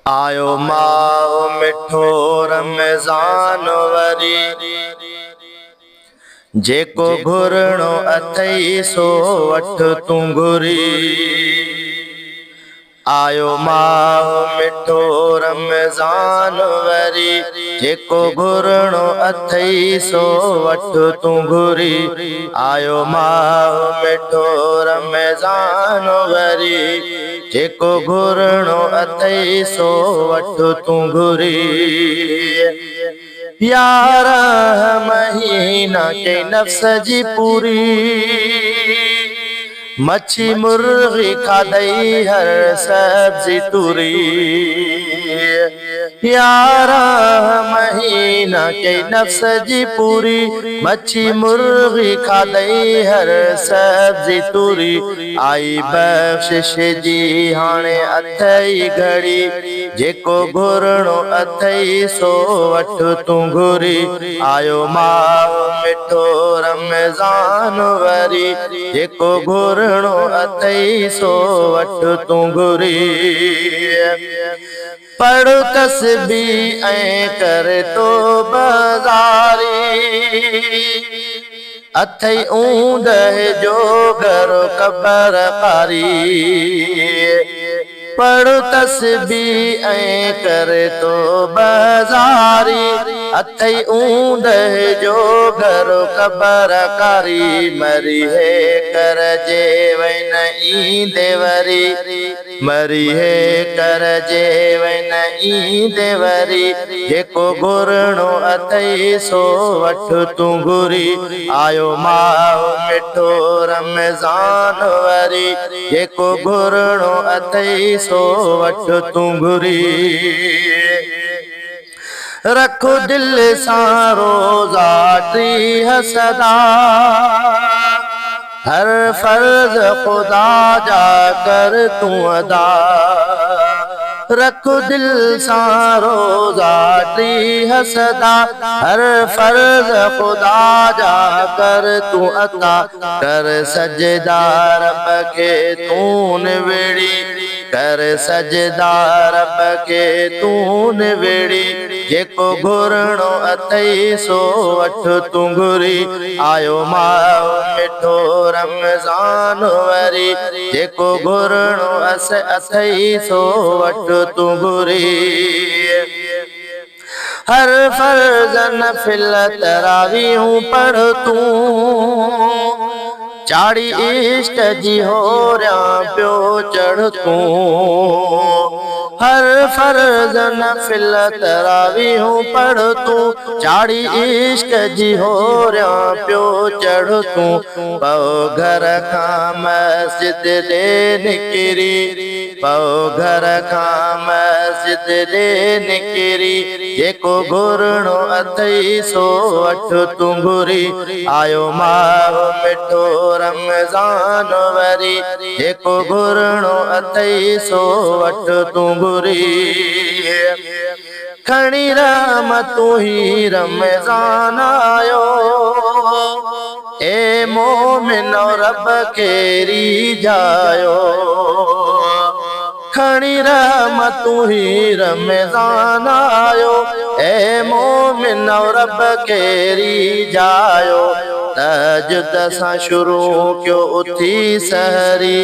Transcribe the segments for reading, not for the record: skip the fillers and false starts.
आयो माहो मिठो रमज़ान वरी, जेको घुरणो अथई सो वठ तूं घुरी। आयो माहो मिठो रमज़ान वरी, जेको घुरणो अथई सो वठ तूं घुरी। आयो माहो मिठो रमज़ान वरी, जेको घुरणो अथई सो वठ तूं घुरी। यारह महीना के नफ्स जी पूरी, मच्छी मुर्गी खाधई हर सब्जी तुरी। यारह महीना के नफ्स जी पूरी, मच्छी मुर्गी खाधई हर सब्जी तुरी। आई बख्शिश जी हाणे अथई घड़ी, जेको घुरणो अथई सो वठ तूं घुरी। आयो माहो मिठो रमज़ान वरी, जेको घुरणो अथई सो वठ तूं घुरी। पढ़ तस्बीह ऐं कर तो बाज़ारी, अथई ऊंदह जो घर क़बर कारी। पढ़ तस्बीह ऐं कर तो बाज़ारी, अथई ऊंदह जो घर क़बर कारी। मरी है कर जे वन ईंदे वरी, मरी है कर जे वन ईंदे वरी। जेको घुरणो अथई सो वठ तूं घुरी। आयो माहो मिठो रमज़ान वरी, जेको घुरणो अथई सो वठ तूं घुरी। रखो दिल सां रोज़ा 30 सदा, हर फर्ज खुदा जा कर तूं अदा। रखो दिल सां रोज़ा 30 सदा, हर फर्ज खुदा जा कर तूं अदा। कर सजदा रब के तूं निवेड़ी, कर सजदा रब के तूं निवेड़ी। जेको घुरणो अथई सो वठ तूं घुरी। आयो माहो मिठो रमज़ान वरी, जेको घुरणो अथई सो वठ तूं घुरी। हर फर्ज़ नफ़िल तरावीहूं पढ़ तूं, चाड़ी इश्क जी होरियां पियो चढ़ तूं। हर फर्ज़ नफ़िल तरावीहूं पढ़ तूं, चाड़ी इश्क जी होरियां पियो चढ़ तूं। पओ घर खां मस्जिद ॾे निकिरी, पओ घर खां मस्जिद ॾे निकिरी। जेको घुरणो अथई सो वठ तूं घुरी। आयो माहो मिठो रमज़ान वरी, जेको घुरणो अथई सो वठ तूं घुरी। खणी रहमतूं ही रमज़ान आयो, ए मोमिनो रब खे रिझायो। खणी रहमतूं ही रमज़ान आयो, ए मोमिनो रब खे रिझायो। तहज्जुद सां शुरू कयो उथी सहरी,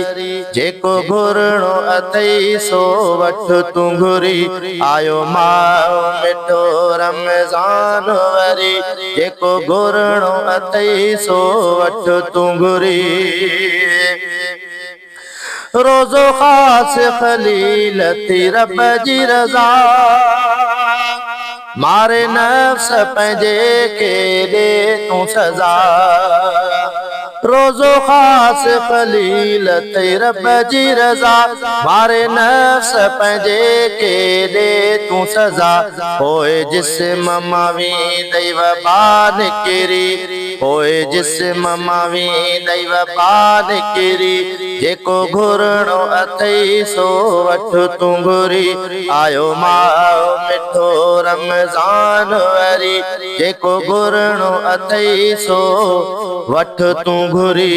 जेको घुरणो अथई सो वठ तूं घुरी। आयो माहो मिठो रमज़ान वरी, जेको घुरणो अथई सो वठ तूं घुरी। रोज़ो ख़ास ख़लील थी रब जी रज़ा, मारे नफ्स पंहिंजे खे ॾे तूं सज़ा। रोज़ो ख़ास ख़लील थी रब जी रज़ा, मारे नफ्स पंहिंजे खे ॾे तूं सज़ा। पोइ जिस्म मां वेंदई वबा निकिरी, पोइ जिस्म मां वेंदई वबा निकिरी। जेको घुरणो अथई सो वठ तूं घुरी। आयो माहो मिठो रमज़ान वरी, जेको घुरणो अथई सो वठ तूं घुरी।